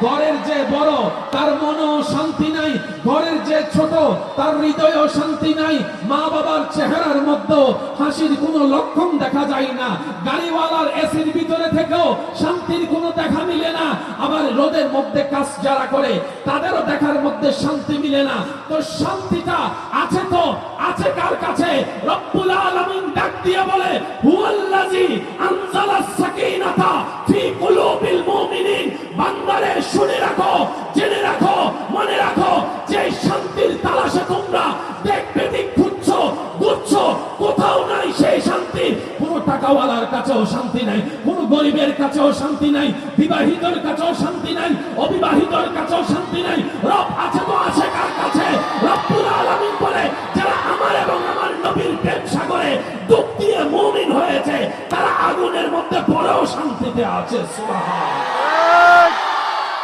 ঘরের যে বড় তার মনেও শান্তি নাই, ঘরের যে ছোট তার হৃদয়েও শান্তি নাই, মা বাবার চেহারার মধ্যে হাসির কোনো লক্ষণ দেখা যায় না, গাড়িওয়ালার এসির ভিতরে থেকেও শান্তির কোনো দেখা মিলে না, আবার রোদের মধ্যে কাজ যারা করে তাদেরও দেখার মধ্যে শান্তি মিলে না। তো শান্তিটা আছে তো আছে কার কাছে? রব্বুল আলামিন ডাক দিয়ে বলে, হুয়াল্লাযী আনজালাস সাকিনাতা ফি কুলুবিল মুমিনিন। বান্দারে শুনে রাখো, জেনে রাখো, মনে রাখো, যে শান্তির তালাশে তোমরা দেখবে দিক খুঁজছো, বুঝছো, কোথাও নাই সেই শান্তি। কোনো টাকাওয়ালার কাছেও শান্তি নাই, কোনো গরিবের কাছেও শান্তি নাই, বিবাহিতর কাছেও শান্তি নাই, অবিবাহিতর কাছেও শান্তি নাই। রব আছে তো আছে কার কাছে? রব্বুল আলামিন বলে, যারা আমার এবং আমার নবীর প্রেম সাগরে ডুব দিয়ে মুমিন হয়েছে তারা আগুনের মধ্যে পড়েও শান্তিতে আছে। সুবহানাল্লাহ।